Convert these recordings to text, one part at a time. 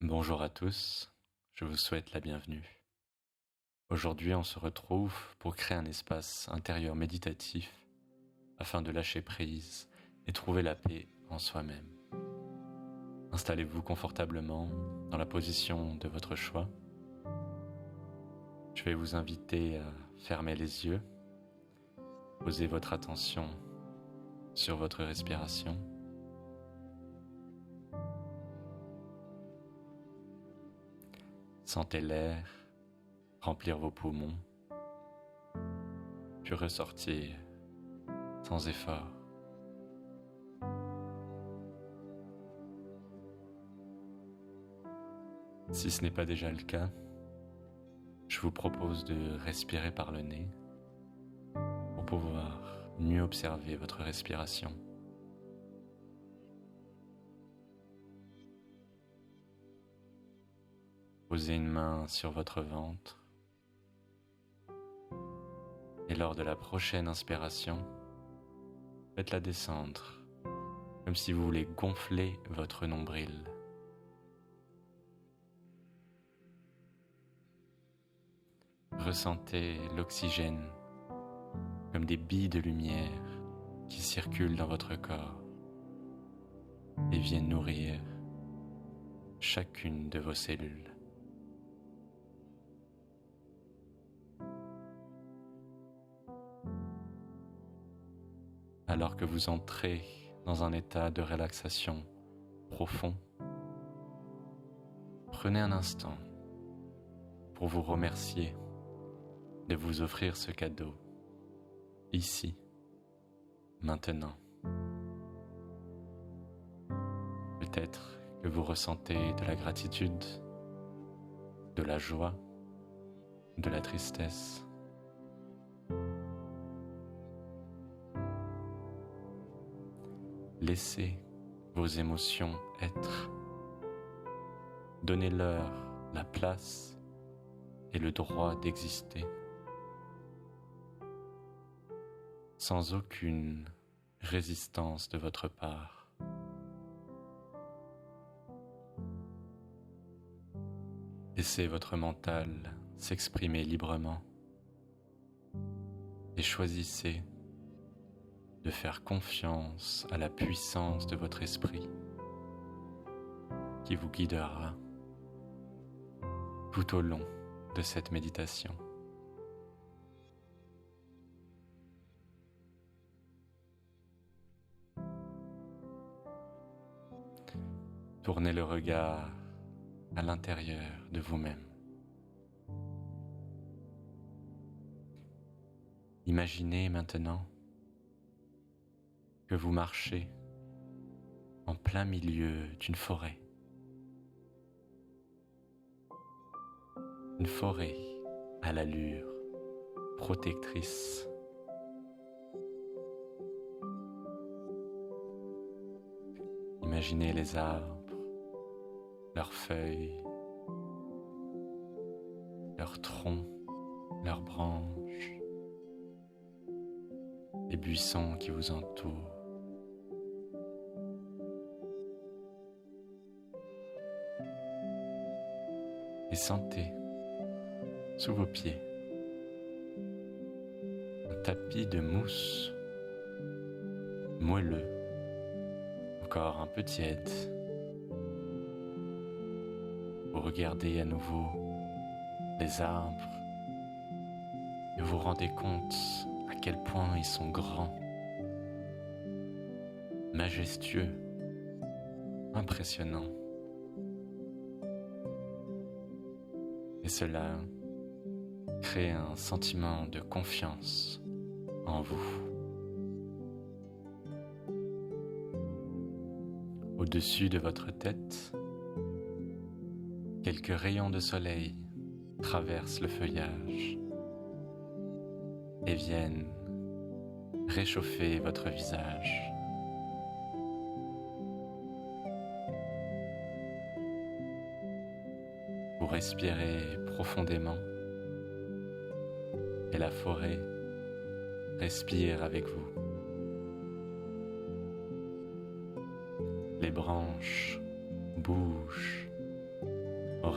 Bonjour à tous, je vous souhaite la bienvenue. Aujourd'hui, on se retrouve pour créer un espace intérieur méditatif afin de lâcher prise et trouver la paix en soi-même. Installez-vous confortablement dans la position de votre choix. Je vais vous inviter à fermer les yeux, poser votre attention sur votre respiration. Sentez l'air remplir vos poumons, puis ressortir sans effort. Si ce n'est pas déjà le cas, je vous propose de respirer par le nez pour pouvoir mieux observer votre respiration. Posez une main sur votre ventre et lors de la prochaine inspiration, faites-la descendre comme si vous voulez gonfler votre nombril. Ressentez l'oxygène comme des billes de lumière qui circulent dans votre corps et viennent nourrir chacune de vos cellules. Alors que vous entrez dans un état de relaxation profond, prenez un instant pour vous remercier de vous offrir ce cadeau, ici, maintenant. Peut-être que vous ressentez de la gratitude, de la joie, de la tristesse. Laissez vos émotions être. Donnez-leur la place et le droit d'exister, sans aucune résistance de votre part. Laissez votre mental s'exprimer librement et choisissez de faire confiance à la puissance de votre esprit qui vous guidera tout au long de cette méditation. Tournez le regard à l'intérieur de vous-même. Imaginez maintenant que vous marchez en plein milieu d'une forêt. Une forêt à l'allure protectrice. Imaginez les arbres, leurs feuilles, leurs troncs, leurs branches, les buissons qui vous entourent. Et sentez sous vos pieds un tapis de mousse moelleux, encore un peu tiède. Vous regardez à nouveau les arbres et vous vous rendez compte à quel point ils sont grands, majestueux, impressionnants. Et cela crée un sentiment de confiance en vous. Au-dessus de votre tête, quelques rayons de soleil traversent le feuillage et viennent réchauffer votre visage. Vous respirez profondément et la forêt respire avec vous. Les branches bougent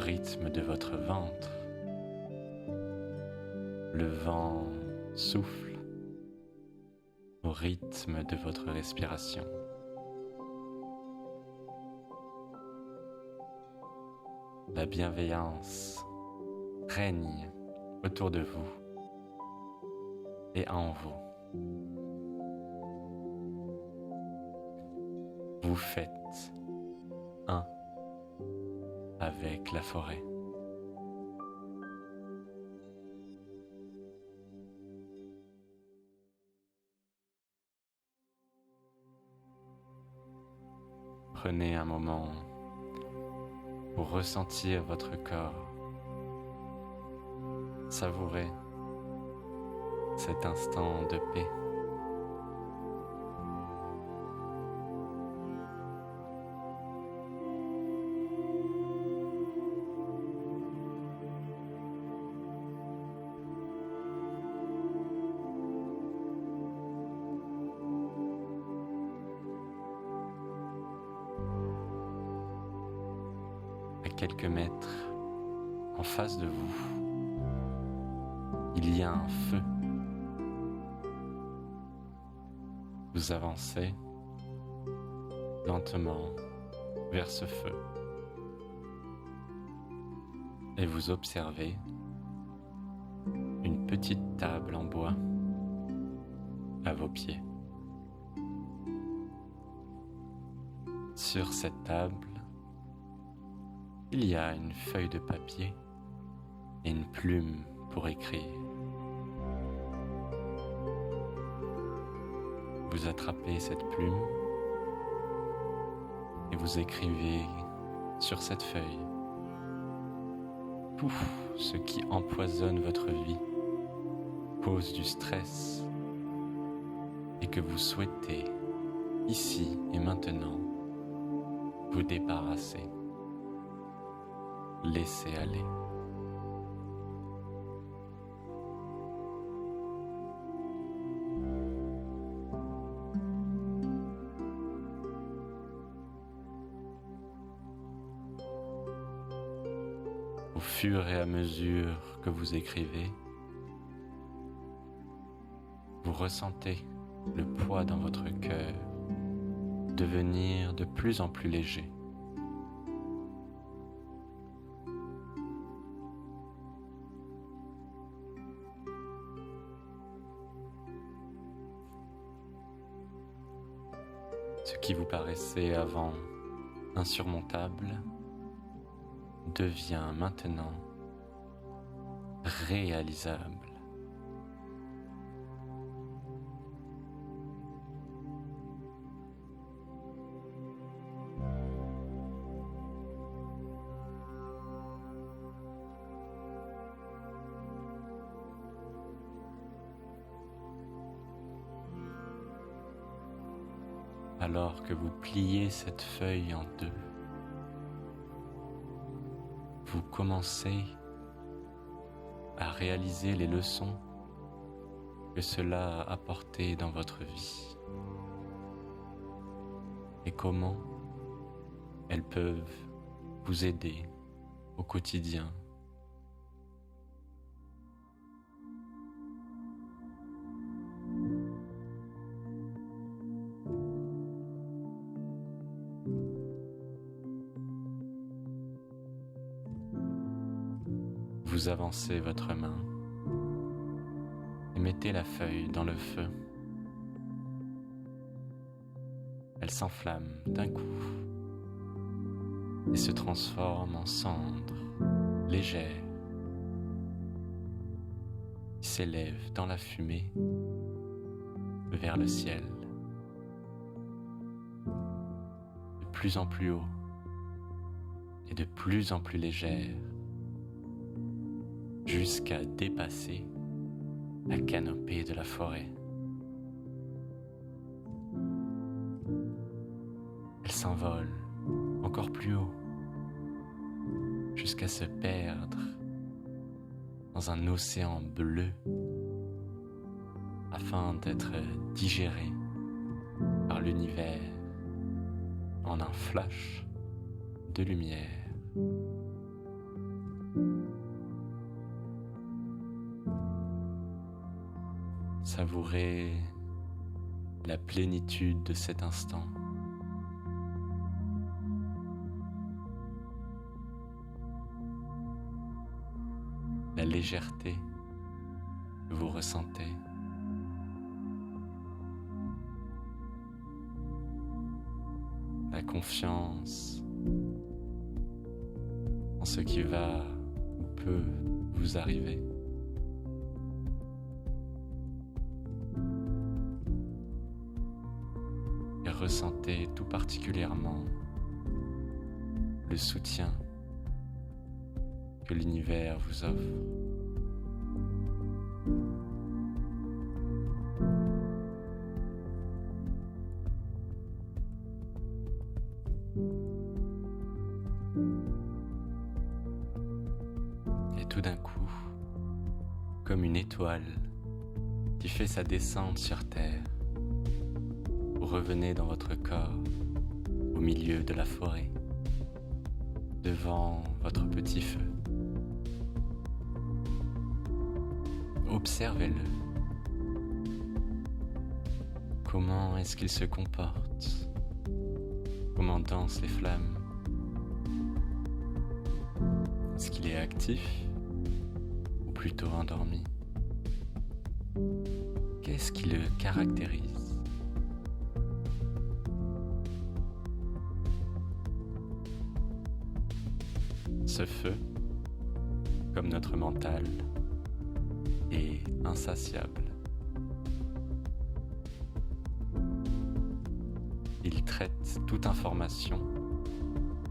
rythme de votre ventre. Le vent souffle au rythme de votre respiration. La bienveillance règne autour de vous et en vous. Vous faites un avec la forêt. Prenez un moment pour ressentir votre corps, savourer cet instant de paix. À quelques mètres en face de vous, il y a un feu. Vous avancez lentement vers ce feu et vous observez une petite table en bois à vos pieds. Sur cette table, il y a une feuille de papier et une plume pour écrire. Vous attrapez cette plume et vous écrivez sur cette feuille tout ce qui empoisonne votre vie, cause du stress et que vous souhaitez, ici et maintenant, vous débarrasser. Laissez aller. Au fur et à mesure que vous écrivez, vous ressentez le poids dans votre cœur devenir de plus en plus léger. Ce qui vous paraissait avant insurmontable devient maintenant réalisable. Alors que vous pliez cette feuille en deux, vous commencez à réaliser les leçons que cela a apportées dans votre vie et comment elles peuvent vous aider au quotidien. Vous avancez votre main et mettez la feuille dans le feu. Elle s'enflamme d'un coup et se transforme en cendre légère qui s'élève dans la fumée vers le ciel, de plus en plus haut et de plus en plus légère, jusqu'à dépasser la canopée de la forêt. Elle s'envole encore plus haut, jusqu'à se perdre dans un océan bleu afin d'être digérée par l'univers en un flash de lumière. Savourez la plénitude de cet instant. La légèreté que vous ressentez. La confiance en ce qui va ou peut vous arriver. Et ressentez tout particulièrement le soutien que l'univers vous offre. Et tout d'un coup, comme une étoile qui fait sa descente sur Terre, vous revenez dans votre corps, au milieu de la forêt, devant votre petit feu. Observez-le. Comment est-ce qu'il se comporte? Comment dansent les flammes? Est-ce qu'il est actif ou plutôt endormi? Qu'est-ce qui le caractérise? Ce feu, comme notre mental, est insatiable. Il traite toute information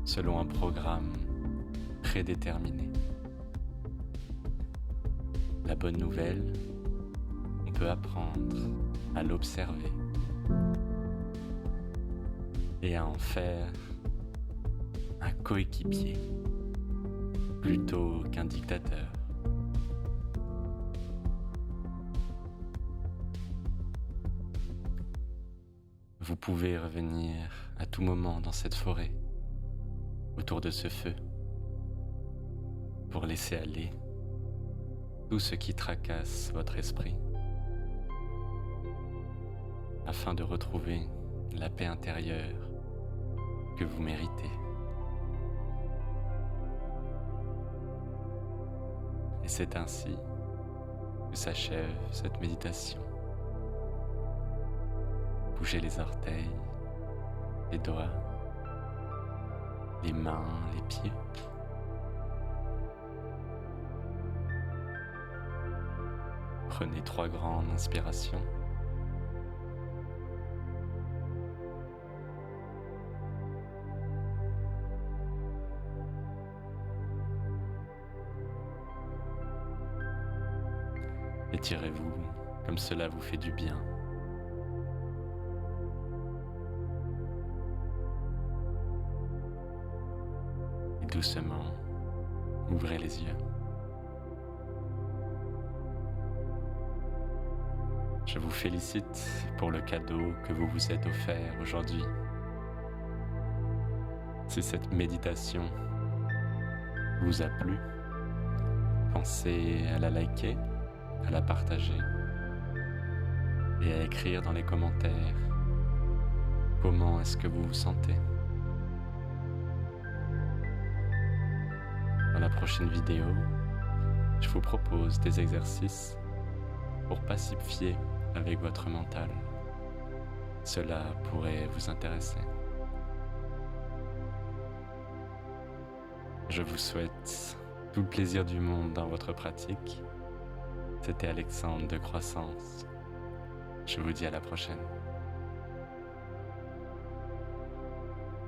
selon un programme prédéterminé. La bonne nouvelle, on peut apprendre à l'observer et à en faire un coéquipier plutôt qu'un dictateur. Vous pouvez revenir à tout moment dans cette forêt, autour de ce feu, pour laisser aller tout ce qui tracasse votre esprit, afin de retrouver la paix intérieure que vous méritez. Et c'est ainsi que s'achève cette méditation. Bougez les orteils, les doigts, les mains, les pieds. Prenez 3 grandes inspirations. Étirez-vous comme cela vous fait du bien. Et doucement, ouvrez les yeux. Je vous félicite pour le cadeau que vous vous êtes offert aujourd'hui. Si cette méditation vous a plu, pensez à la liker, à la partager et à écrire dans les commentaires comment est-ce que vous vous sentez. Dans la prochaine vidéo, je vous propose des exercices pour pacifier avec votre mental. Cela pourrait vous intéresser. Je vous souhaite tout le plaisir du monde dans votre pratique. C'était Alexandre de Croissance. Je vous dis à la prochaine.